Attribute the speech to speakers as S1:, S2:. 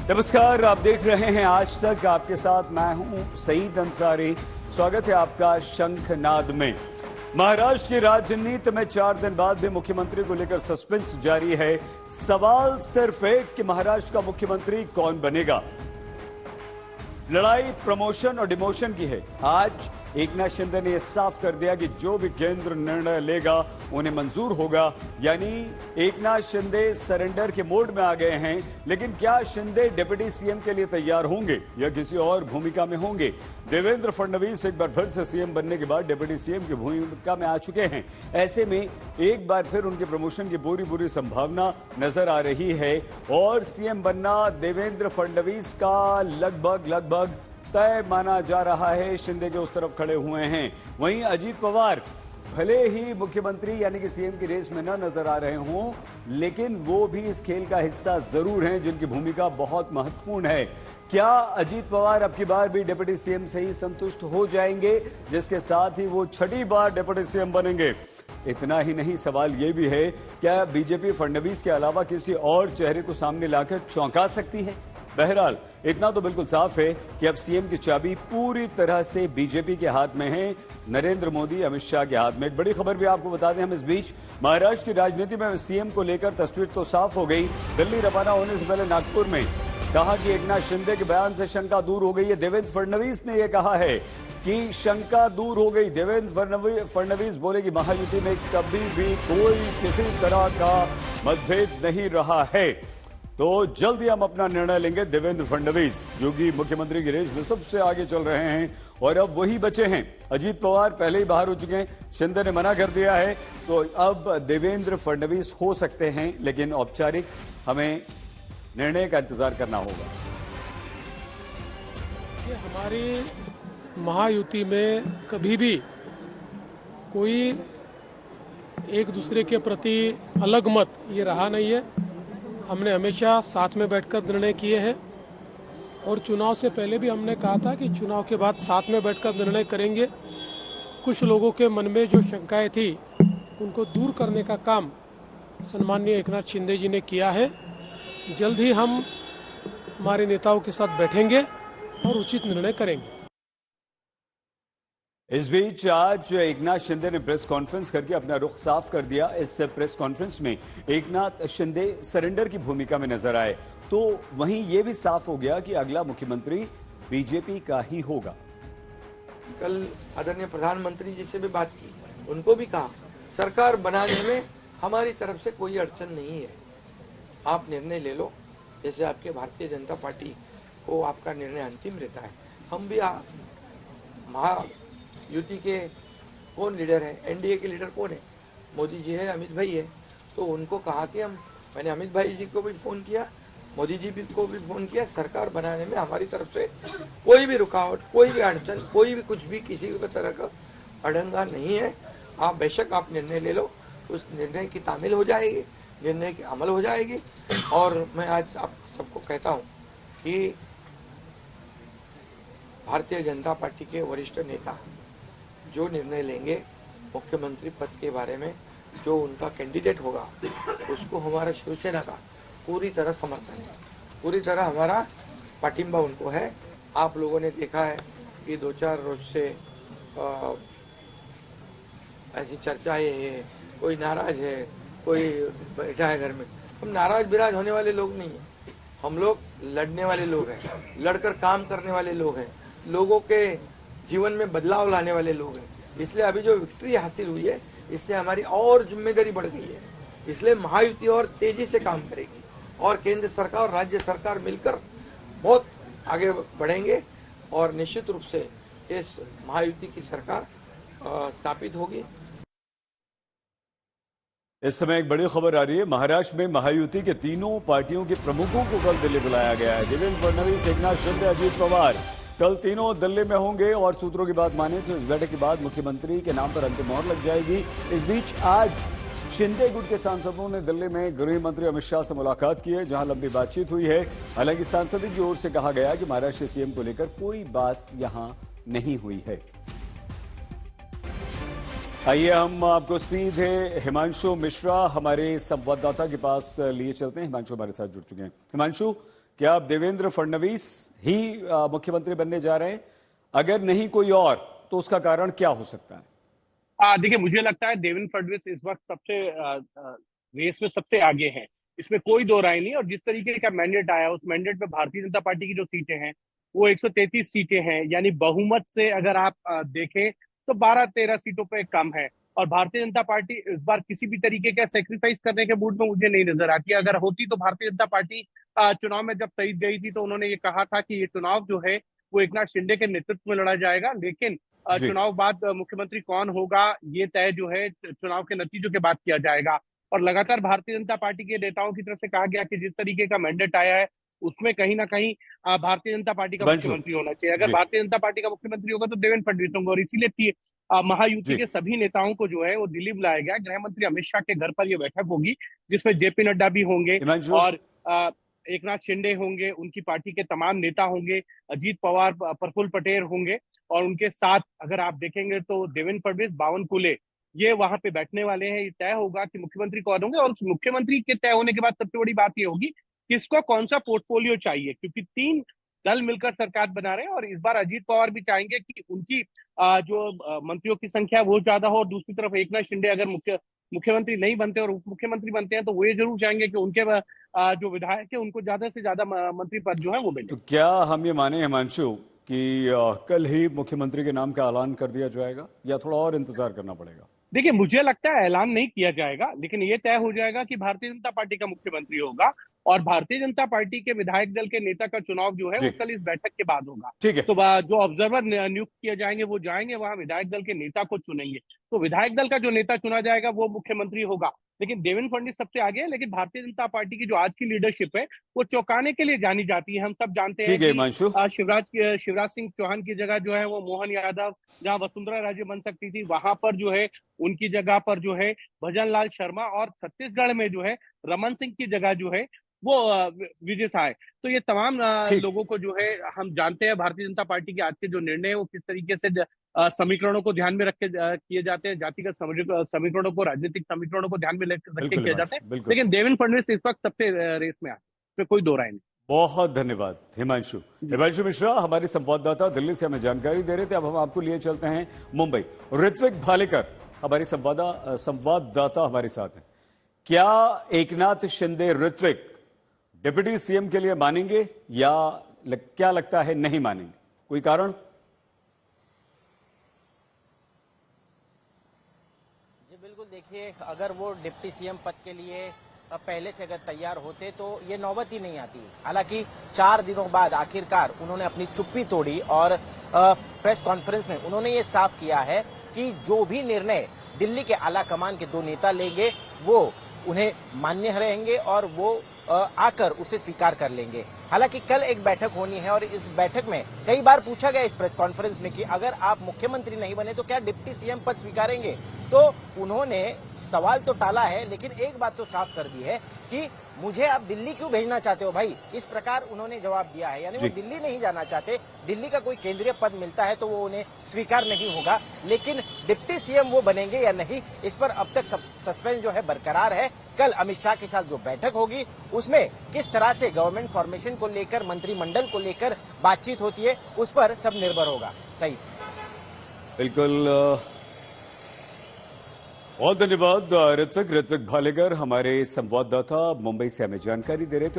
S1: नमस्कार, आप देख रहे हैं आज तक। आपके साथ मैं हूं सईद अंसारी। स्वागत है आपका शंखनाद में। महाराष्ट्र की राजनीति में 4 दिन बाद भी मुख्यमंत्री को लेकर सस्पेंस जारी है। सवाल सिर्फ एक कि महाराष्ट्र का मुख्यमंत्री कौन बनेगा। लड़ाई प्रमोशन और डिमोशन की है। आज एकनाथ शिंदे ने यह साफ कर दिया कि जो भी केंद्र निर्णय लेगा उन्हें मंजूर होगा। यानी एकनाथ शिंदे सरेंडर के मोड में आ गए हैं। लेकिन क्या शिंदे डिप्टी सीएम के लिए तैयार होंगे या किसी और भूमिका में होंगे? देवेंद्र फडणवीस एक बार फिर से सीएम बनने के बाद डिप्टी सीएम की भूमिका में आ चुके हैं। ऐसे में एक बार फिर उनके प्रमोशन की पूरी संभावना नजर आ रही है और सीएम बनना देवेंद्र फडणवीस का लगभग तय माना जा रहा है। शिंदे के उस तरफ खड़े हुए हैं। वहीं अजीत पवार भले ही मुख्यमंत्री यानी कि सीएम की रेस में न नजर आ रहे हों, लेकिन वो भी इस खेल का हिस्सा जरूर हैं, जिनकी भूमिका बहुत महत्वपूर्ण है। क्या अजीत पवार अब की बार भी डिप्टी सीएम से ही संतुष्ट हो जाएंगे, जिसके साथ ही वो 6ठी बार डिप्टी सीएम बनेंगे? इतना ही नहीं, सवाल यह भी है क्या बीजेपी फडणवीस के अलावा किसी और चेहरे को सामने लाकर चौंका सकती है? बहरहाल इतना तो बिल्कुल साफ है कि अब सीएम की चाबी पूरी तरह से बीजेपी के हाथ में है, नरेंद्र मोदी अमित शाह के हाथ में। एक बड़ी खबर भी आपको बता दें हम इस बीच, महाराष्ट्र की राजनीति में सीएम को लेकर तस्वीर तो साफ हो गई। दिल्ली रवाना होने से पहले नागपुर में कहा कि एकनाथ शिंदे के बयान से शंका दूर हो गई है। देवेंद्र फडणवीस ने यह कहा है कि शंका दूर हो गई। देवेंद्र फडणवीस बोले कि महायुति में कभी भी कोई किसी तरह का मतभेद नहीं रहा है, तो जल्द ही हम अपना निर्णय लेंगे। देवेंद्र फडणवीस जो कि मुख्यमंत्री की रेस में सबसे आगे चल रहे हैं और अब वही बचे हैं। अजीत पवार पहले ही बाहर हो चुके हैं, शिंदे ने मना कर दिया है, तो अब देवेंद्र फडणवीस हो सकते हैं, लेकिन औपचारिक हमें निर्णय का इंतजार करना होगा।
S2: ये हमारी महायुति में कभी भी कोई एक दूसरे के प्रति अलग मत ये रहा नहीं है। हमने हमेशा साथ में बैठकर निर्णय किए हैं और चुनाव से पहले भी हमने कहा था कि चुनाव के बाद साथ में बैठकर निर्णय करेंगे। कुछ लोगों के मन में जो शंकाएं थी उनको दूर करने का काम सम्माननीय एकनाथ शिंदे जी ने किया है। जल्द ही हम हमारे नेताओं के साथ बैठेंगे और उचित निर्णय करेंगे।
S1: इस बीच आज एकनाथ शिंदे ने प्रेस कॉन्फ्रेंस करके अपना रुख साफ कर दिया। इस प्रेस कॉन्फ्रेंस में एकनाथ शिंदे सरेंडर की भूमिका में नजर आए, तो वहीं यह भी साफ हो गया कि अगला मुख्यमंत्री बीजेपी का ही होगा।
S3: कल आदरणीय प्रधानमंत्री जी से भी बात की, उनको भी कहा सरकार बनाने में हमारी तरफ से कोई अड़चन नहीं है, आप निर्णय ले लो। जैसे आपके भारतीय जनता पार्टी को आपका निर्णय अंतिम रहता है, हम भी महायुति के कौन लीडर है, एनडीए के लीडर कौन है, मोदी जी है, अमित भाई है, तो उनको कहा कि मैंने अमित भाई जी को भी फोन किया, मोदी जी को भी फोन किया, सरकार बनाने में हमारी तरफ से कोई भी रुकावट, कोई भी अड़चन, कोई भी कुछ भी किसी भी तरह का अड़ंगा नहीं है। आप बेशक आप निर्णय ले लो, उस निर्णय की तामील हो जाएगी, निर्णय की अमल हो जाएगी। और मैं आज आप सबको कहता हूँ कि भारतीय जनता पार्टी के वरिष्ठ नेता जो निर्णय लेंगे मुख्यमंत्री पद के बारे में, जो उनका कैंडिडेट होगा, उसको हमारा शिवसेना का पूरी तरह समर्थन है, पूरी तरह हमारा पाठिंबा उनको है। आप लोगों ने देखा है कि 2-4 रोज से ऐसी चर्चाएं है, कोई नाराज है, कोई बैठा है घर में। हम नाराज बिराज होने वाले लोग नहीं हैं, हम लोग लड़ने वाले लोग हैं, लड़कर काम करने वाले लोग हैं, लोगों के जीवन में बदलाव लाने वाले लोग हैं। इसलिए अभी जो विक्ट्री हासिल हुई है, इससे हमारी और जिम्मेदारी बढ़ गई है। इसलिए महायुति और तेजी से काम करेगी और केंद्र सरकार और राज्य सरकार मिलकर बहुत आगे बढ़ेंगे और निश्चित रूप से इस महायुति की सरकार स्थापित होगी।
S1: इस समय एक बड़ी खबर आ रही है। महाराष्ट्र में महायुति के तीनों पार्टियों के प्रमुखों को कल दिल्ली बुलाया गया है। देवेंद्र फडणवीस, एकनाथ शिंदे, अजीत पवार कल तीनों दिल्ली में होंगे और सूत्रों की बात माने तो इस बैठक के बाद मुख्यमंत्री के नाम पर अंतिम मोहर लग जाएगी। इस बीच आज शिंदे गुट के सांसदों ने दिल्ली में गृह मंत्री अमित शाह से मुलाकात की है, जहां लंबी बातचीत हुई है। हालांकि सांसद की ओर से कहा गया कि महाराष्ट्र सीएम को लेकर कोई बात यहां नहीं हुई है। आइए हम आपको सीधे हिमांशु मिश्रा हमारे संवाददाता के पास लिए चलते हैं। हिमांशु हमारे साथ जुड़ चुके हैं। हिमांशु, क्या अब देवेंद्र फडणवीस ही मुख्यमंत्री बनने जा रहे हैं? अगर नहीं कोई और, तो उसका कारण क्या हो सकता है?
S4: देखिए, मुझे लगता है देवेंद्र फडणवीस इस वक्त सबसे रेस में सबसे आगे हैं, इसमें कोई दो राय नहीं। और जिस तरीके का मैंडेट आया, उस मैंडेट में भारतीय जनता पार्टी की जो सीटें हैं वो 133 सीटें हैं, यानी बहुमत से अगर आप देखें तो 12-13 सीटों पे कम है। और भारतीय जनता पार्टी इस बार किसी भी तरीके का सेक्रीफाइस करने के मूड में मुझे नहीं नजर आती। अगर होती तो भारतीय जनता पार्टी चुनाव में जब खरीद गई थी तो उन्होंने ये कहा था कि ये चुनाव जो है वो एकनाथ शिंदे के नेतृत्व में लड़ा जाएगा, लेकिन
S1: जी।
S4: चुनाव बाद मुख्यमंत्री कौन होगा ये तय जो है चुनाव के नतीजों के बाद किया जाएगा। और लगातार भारतीय जनता पार्टी के नेताओं की तरफ से कहा गया कि जिस तरीके का मैंडेट आया है उसमें कहीं ना कहीं भारतीय जनता पार्टी का
S1: हिमांशु,
S4: मुख्यमंत्री होना चाहिए। अगर
S1: जी।
S4: भारतीय जनता पार्टी का मुख्यमंत्री होगा तो देवेंद्र फडणवीस होंगे। और इसीलिए महायुति
S1: जी।
S4: के सभी नेताओं को जो है वो दिल्ली बुलाया गया। गृह मंत्री अमित शाह के घर पर यह बैठक होगी जिसमें जेपी नड्डा भी होंगे
S1: हिमांशु,
S4: और एकनाथ शिंदे होंगे, उनकी पार्टी के तमाम नेता होंगे, अजीत पवार, प्रफुल्ल पटेल होंगे। और उनके साथ अगर आप देखेंगे तो देवेंद्र फडणवीस, बावनकुले, ये वहां पे बैठने वाले हैं। ये तय होगा कि मुख्यमंत्री कौन होंगे। और उस मुख्यमंत्री के तय होने के बाद सबसे बड़ी बात ये होगी किसको कौन सा पोर्टफोलियो चाहिए, क्योंकि 3 दल मिलकर सरकार बना रहे हैं। और इस बार अजीत पवार भी चाहेंगे कि उनकी मंत्रियों की संख्या वो ज्यादा हो। और दूसरी तरफ एकनाथ शिंदे अगर मुख्यमंत्री नहीं बनते और उप मुख्यमंत्री बनते हैं तो वो ये जरूर चाहेंगे कि उनके जो विधायक है उनको ज्यादा से ज्यादा मंत्री पद जो है वो मिले।
S1: तो क्या हम ये माने हिमांशु कि कल ही मुख्यमंत्री के नाम का ऐलान कर दिया जाएगा या थोड़ा और इंतजार करना पड़ेगा?
S4: देखिए, मुझे लगता है ऐलान नहीं किया जाएगा, लेकिन ये तय हो जाएगा कि भारतीय जनता पार्टी का मुख्यमंत्री होगा। और भारतीय जनता पार्टी के विधायक दल के नेता का चुनाव जो है
S1: जी।
S4: वो कल इस बैठक के बाद होगा।
S1: ठीक है।
S4: तो जो ऑब्जर्वर नियुक्त किए जाएंगे वो जाएंगे वहां, विधायक दल के नेता को चुनेंगे। तो विधायक दल का जो नेता चुना जाएगा वो मुख्यमंत्री होगा। लेकिन देवेंद्र फडणवीस सबसे आगे है। लेकिन भारतीय जनता पार्टी की जो आज की लीडरशिप है वो चौंकाने के लिए जानी जाती है। हम सब जानते हैं
S1: ठीक है
S4: कि
S1: हिमांशु।
S4: शिवराज सिंह चौहान की जगह जो है वो मोहन यादव, जहां वसुंधरा राजे बन सकती थी, वहां पर जो है उनकी जगह पर जो है भजन लाल शर्मा, और छत्तीसगढ़ में जो है रमन सिंह की जगह जो है वो विजय साय। तो ये तमाम
S1: ठीक।
S4: लोगों को जो है हम जानते हैं भारतीय जनता पार्टी के आज के जो निर्णय है वो किस तरीके से समीकरणों को ध्यान में रख के किए जाते हैं, जातिगत समीकरणों को, राजनीतिक समीकरणों को ध्यान में रख के
S1: बिल्कुल
S4: किए जाते
S1: हिमांशु,
S4: हैं।
S1: बिल्कुल।
S4: लेकिन देवेंद्र फडणवीस इस वक्त सबसे रेस में आए, इसमें कोई दो राय नहीं।
S1: बहुत धन्यवाद हिमांशु। हिमांशु मिश्रा हमारे संवाददाता दिल्ली से हमें जानकारी दे रहे थे। अब हम आपको लिए चलते हैं मुंबई। ऋत्विक भालेकर हमारे संवाददाता हमारे साथ हैं। क्या एकनाथ शिंदे ऋत्विक डिप्टी सीएम के लिए मानेंगे या क्या लगता है नहीं मानेंगे? कोई कारण?
S5: जी बिल्कुल, देखिए अगर वो डिप्टी सीएम पद के लिए पहले से अगर तैयार होते तो ये नौबत ही नहीं आती। हालांकि 4 दिनों बाद आखिरकार उन्होंने अपनी चुप्पी तोड़ी और प्रेस कॉन्फ्रेंस में उन्होंने ये साफ किया है कि जो भी निर्णय दिल्ली के आला कमान के 2 नेता लेंगे वो उन्हें मान्य रहेंगे और वो आकर उसे स्वीकार कर लेंगे। हालांकि कल एक बैठक होनी है और इस बैठक में कई बार पूछा गया इस प्रेस कॉन्फ्रेंस में कि अगर आप मुख्यमंत्री नहीं बने तो क्या डिप्टी सीएम पद स्वीकारेंगे। तो उन्होंने सवाल तो टाला है, लेकिन एक बात तो साफ कर दी है कि मुझे आप दिल्ली क्यों भेजना चाहते हो भाई, इस प्रकार उन्होंने जवाब दिया है। यानी वो दिल्ली नहीं जाना चाहते, दिल्ली का कोई केंद्रीय पद मिलता है तो वो उन्हें स्वीकार नहीं होगा, लेकिन डिप्टी सीएम वो बनेंगे या नहीं इस पर अब तक सस्पेंस जो है बरकरार है। कल अमित शाह के साथ जो बैठक होगी उसमें किस तरह से गवर्नमेंट फॉर्मेशन को लेकर, मंत्रिमंडल को लेकर बातचीत होती है उस पर सब निर्भर होगा। सही,
S1: बिल्कुल। बहुत धन्यवाद ऋत्विक भालेकर हमारे संवाददाता मुंबई से हमें जानकारी दे रहे थे।